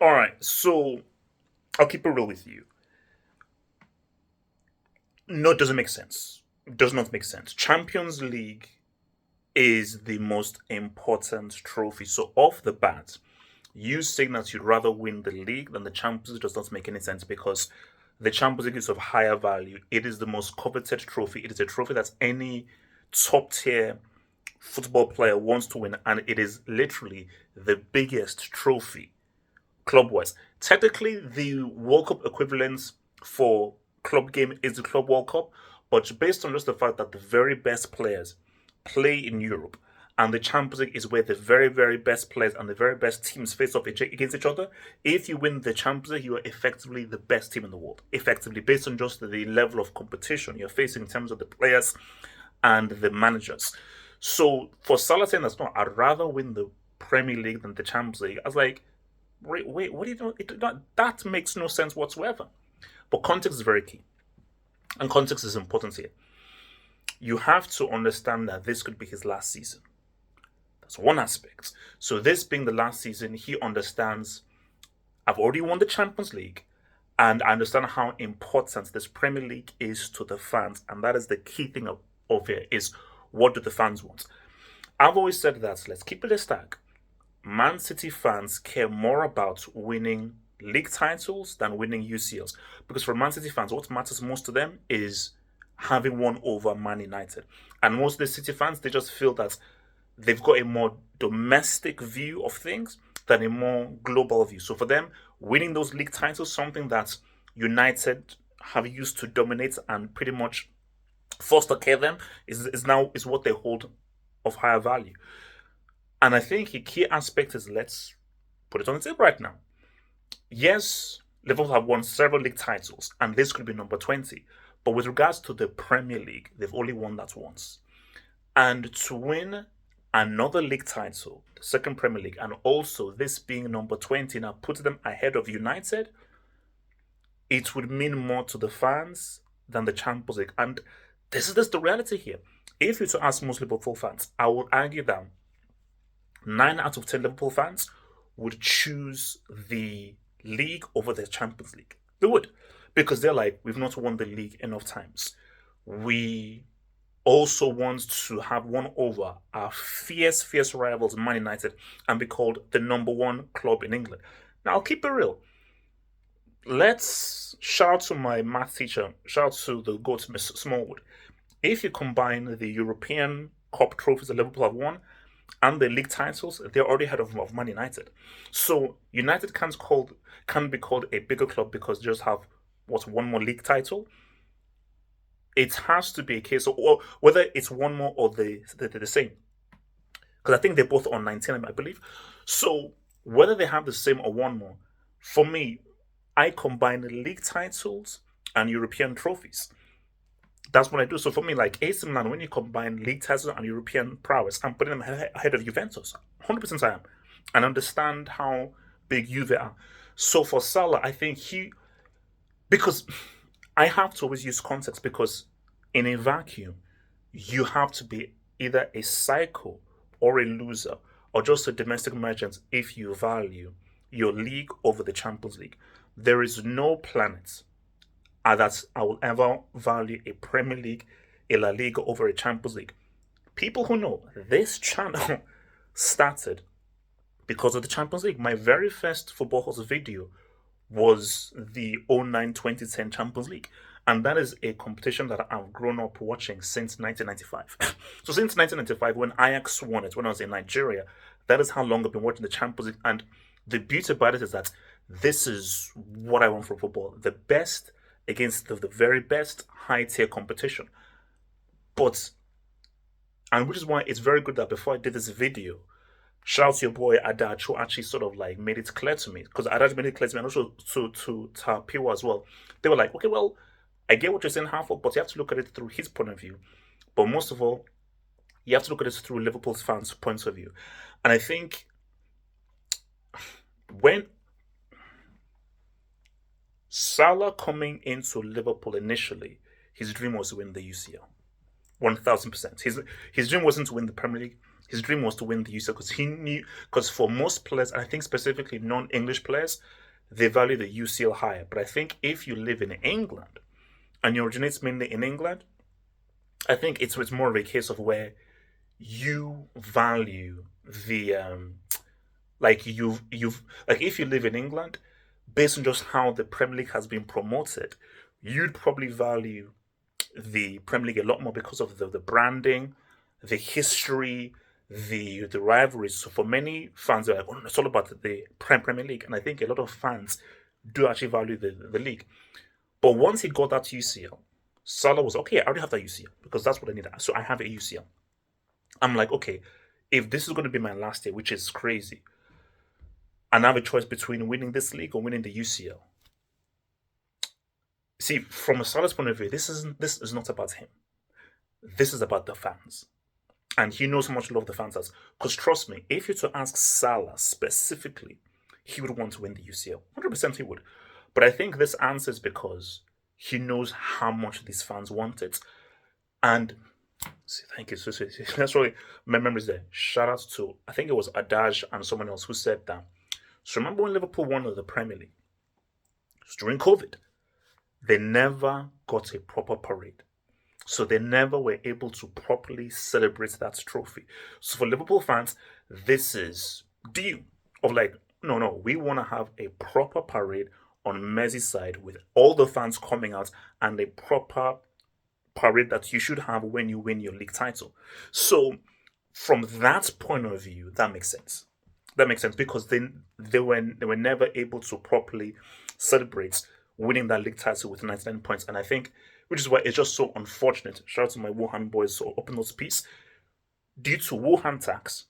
All right, so I'll keep it real with you. No, it doesn't make sense. It does not make sense. Champions League is the most important trophy. So off the bat, you saying that you'd rather win the league than the Champions League does not make any sense because the Champions League is of higher value. It is the most coveted trophy. It is a trophy that any top tier football player wants to win, and it is literally the biggest trophy club wise. Technically, the World Cup equivalent for club game is the Club World Cup, but based on just the fact that the very best players play in Europe, and the Champions League is where the very, very best players and the very best teams face off against each other. If you win the Champions League, you are effectively the best team in the world. Effectively, based on just the level of competition you're facing in terms of the players and the managers. So for Salah saying that's not, I'd rather win the Premier League than the Champions League. I was like, wait, what are you doing? That makes no sense whatsoever. But context is very key, and context is important here. You have to understand that this could be his last season. That's one aspect. So, this being the last season, he understands I've already won the Champions League, and I understand how important this Premier League is to the fans. And that is the key thing of it is what do the fans want? I've always said that let's keep it a stack. Man City fans care more about winning league titles than winning UCLs. Because for Man City fans, what matters most to them is having won over Man United. And most of the City fans, they just feel that they've got a more domestic view of things than a more global view. So for them, winning those league titles, something that United have used to dominate and pretty much foster care them, is what they hold of higher value. And I think a key aspect is let's put it on the table right now. Yes, Liverpool have won several league titles, and this could be number 20. But with regards to the Premier League, they've only won that once. And to win another league title, the second Premier League, and also this being number 20 now puts them ahead of United, it would mean more to the fans than the Champions League. And this is just the reality here. If you were to ask most Liverpool fans, I would argue that 9 out of 10 Liverpool fans would choose the league over the Champions League. They would. Because they're like, we've not won the league enough times. We also want to have won over our fierce, fierce rivals, Man United, and be called the number one club in England. Now, I'll keep it real. Let's shout to my math teacher, shout to the GOAT, Miss Smallwood. If you combine the European Cup trophies that Liverpool have won and the league titles, they're already ahead of Man United. So United can't be called a bigger club because they just have one more league title. It has to be a case of or whether it's one more or the same. Because I think they're both on 19, I believe. So whether they have the same or one more, for me, I combine league titles and European trophies. That's what I do. So for me, like AC Milan, when you combine league titles and European prowess, I'm putting them ahead of Juventus. 100% I am. And understand how big Juve are. So for Salah, I think because I have to always use context because in a vacuum, you have to be either a psycho or a loser or just a domestic merchant if you value your league over the Champions League. There is no planet that I will ever value a Premier League, a La Liga over a Champions League. People who know this channel started because of the Champions League. My very first Football House video was the 09-2010 Champions League. And that is a competition that I've grown up watching since 1995. So since 1995, when Ajax won it, when I was in Nigeria, that is how long I've been watching the Champions League. And the beauty about it is that this is what I want from football. The best against the very best high tier competition. But, and which is why it's very good that before I did this video, shout out to your boy Adaj, who actually sort of like made it clear to me. Because Adaj made it clear to me, and also to Tapiwa as well. They were like, okay, well, I get what you're saying, half of, but you have to look at it through his point of view. But most of all, you have to look at it through Liverpool's fans' points of view. And I think when Salah coming into Liverpool initially, his dream was to win the UCL. 1000%. His dream wasn't to win the Premier League. His dream was to win the UCL because he knew, because for most players, and I think specifically non-English players, they value the UCL higher. But I think if you live in England and you originate mainly in England, I think it's more of a case of where you value the you've like if you live in England, based on just how the Premier League has been promoted, you'd probably value the Premier League a lot more because of the branding, the history, the rivalries. So for many fans, they're like, oh, it's all about the Premier League, and I think a lot of fans do actually value the league. But once he got that UCL, Salah was okay. I already have that UCL because that's what I need. So I have a UCL. I'm like, okay, if this is going to be my last year, which is crazy, and I have a choice between winning this league or winning the UCL. See, from a Salah's point of view, this is not about him. This is about the fans. And he knows how much love the fans has. Because trust me, if you were to ask Salah specifically, he would want to win the UCL. 100% he would. But I think this answer is because he knows how much these fans want it. And thank you. That's really my memories there. Shout out to, I think it was Adaj and someone else who said that. So remember when Liverpool won the Premier League? It was during COVID. They never got a proper parade. So they never were able to properly celebrate that trophy. So for Liverpool fans, this is due of like, no, we want to have a proper parade on Merseyside with all the fans coming out and a proper parade that you should have when you win your league title. So from that point of view, that makes sense. That makes sense because they were never able to properly celebrate winning that league title with 99 points. And I think, which is why it's just so unfortunate. Shout out to my Wuhan boys for open those piece. Due to Wuhan tax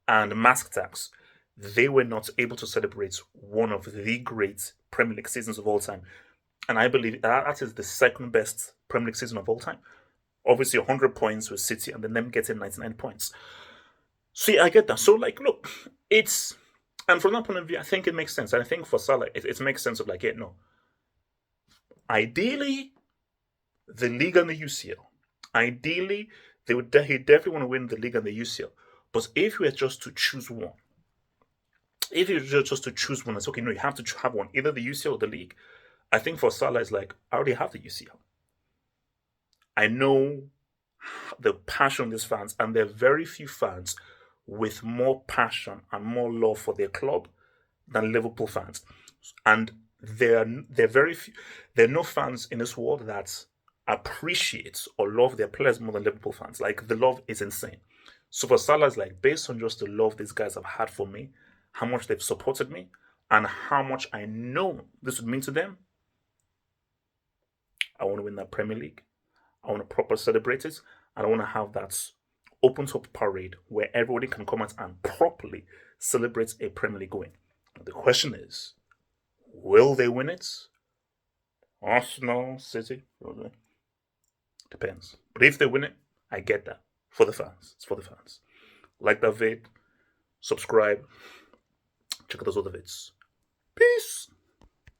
and mask tax, they were not able to celebrate one of the great Premier League seasons of all time. And I believe that is the second best Premier League season of all time. Obviously, 100 points with City and then them getting 99 points. So yeah, I get that. So like, look, and from that point of view, I think it makes sense. And I think for Salah, it makes sense of like, yeah, no. Ideally, the Liga and the UCL. Ideally, he definitely want to win the Liga and the UCL. But if you were just to choose one, it's okay, no, you have to have one, either the UCL or the league. I think for Salah, it's like, I already have the UCL. I know the passion of these fans, and there are very few fans with more passion and more love for their club than Liverpool fans. And there are very few, there are no fans in this world that appreciate or love their players more than Liverpool fans. Like, the love is insane. So for Salah, it's like, based on just the love these guys have had for me, how much they've supported me, and how much I know this would mean to them, I want to win that Premier League. I want to properly celebrate it. And I want to have that open top parade where everybody can come out and properly celebrate a Premier League win. The question is, will they win it? Arsenal, City? Depends. But if they win it, I get that. For the fans. It's for the fans. Like that vid, subscribe, check out those other vids. Peace.